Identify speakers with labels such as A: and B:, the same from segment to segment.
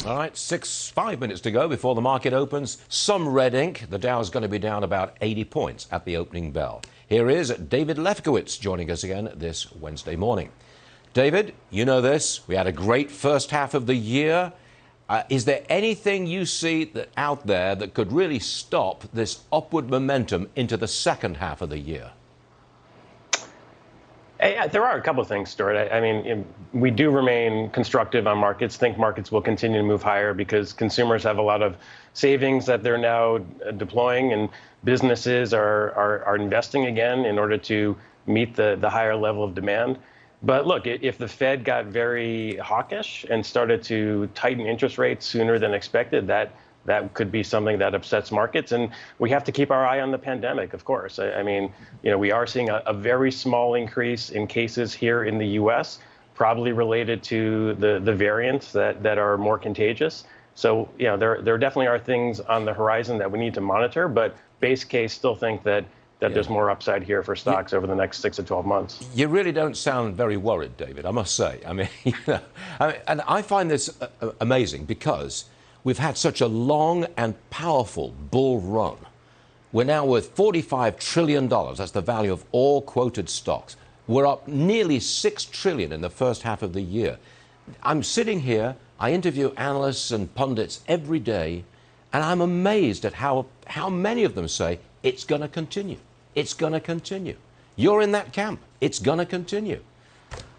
A: All right, 5 minutes to go before the market opens. Some red ink. The Dow is going to be down about 80 points at the opening bell. Here is David Lefkowitz joining us again this Wednesday morning. David, you know this. We had a great first half of the year. Is there anything you see out there that could really stop this upward momentum into the second half of the year?
B: There are a couple of things, Stuart. I mean, we do remain constructive on markets, think markets will continue to move higher because consumers have a lot of savings that they're now deploying, and businesses are investing again in order to meet the higher level of demand. But look, if the Fed got very hawkish and started to tighten interest rates sooner than expected, that could be something that upsets markets. And we have to keep our eye on the pandemic, of course. I mean, we are seeing a very small increase in cases here in the U.S., probably related to the variants that are more contagious. So, there definitely are things on the horizon that we need to monitor. But base case, still think that there's more upside here for stocks over the next 6 to 12 months.
A: You really don't sound very worried, David, I must say. I mean, and I find this amazing because we've had such a long and powerful bull run. We're now worth $45 trillion. That's the value of all quoted stocks. We're up nearly $6 trillion in the first half of the year. I'm sitting here, I interview analysts and pundits every day, and I'm amazed at how many of them say it's going to continue. It's going to continue. You're in that camp. It's going to continue.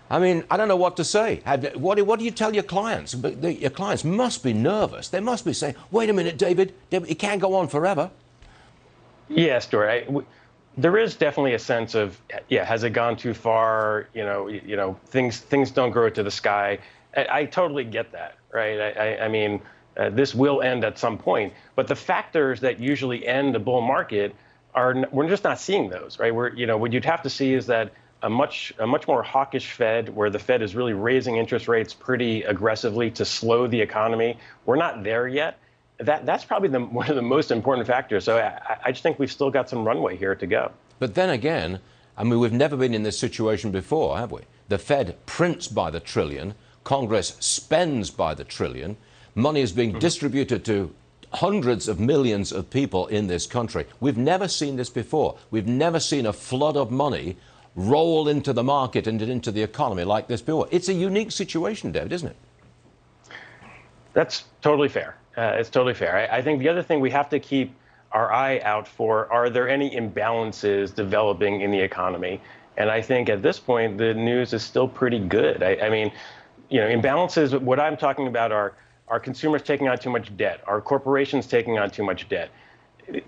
A: I mean, I don't know what to say. What do you tell your clients? Your clients must be nervous. They must be saying, wait a minute, David, it can't go on forever.
B: Yeah, Stuart. There is definitely a sense of, has it gone too far? Things don't grow to the sky. I totally get that, right? I mean, this will end at some point. But the factors that usually end a bull market we're just not seeing those, right? What you'd have to see is that a much more hawkish Fed, where the Fed is really raising interest rates pretty aggressively to slow the economy. We're not there yet. That's probably one of the most important factors. So I just think we've still got some runway here to go.
A: But then again, I mean, we've never been in this situation before, have we? The Fed prints by the trillion. Congress spends by the trillion. Money is being distributed to hundreds of millions of people in this country. We've never seen this before. We've never seen a flood of money roll into the market and into the economy like this before. It's a unique situation, David, isn't it?
B: That's totally fair. It's totally fair. I think the other thing we have to keep our eye out for, are there any imbalances developing in the economy? And I think at this point, the news is still pretty good. I mean, imbalances, what I'm talking about are consumers taking on too much debt? Are corporations taking on too much debt?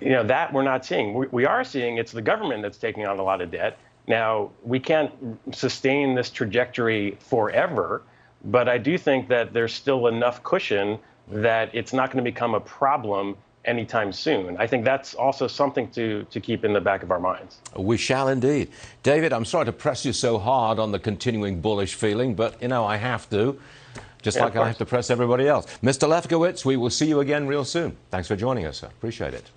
B: That we're not seeing. We are seeing it's the government that's taking on a lot of debt. Now, we can't sustain this trajectory forever, but I do think that there's still enough cushion that it's not going to become a problem anytime soon. I think that's also something to keep in the back of our minds.
A: We shall indeed. David, I'm sorry to press you so hard on the continuing bullish feeling, but, I have to. Just like I have to press everybody else. Mr. Lefkowitz, we will see you again real soon. Thanks for joining us, sir. Appreciate it.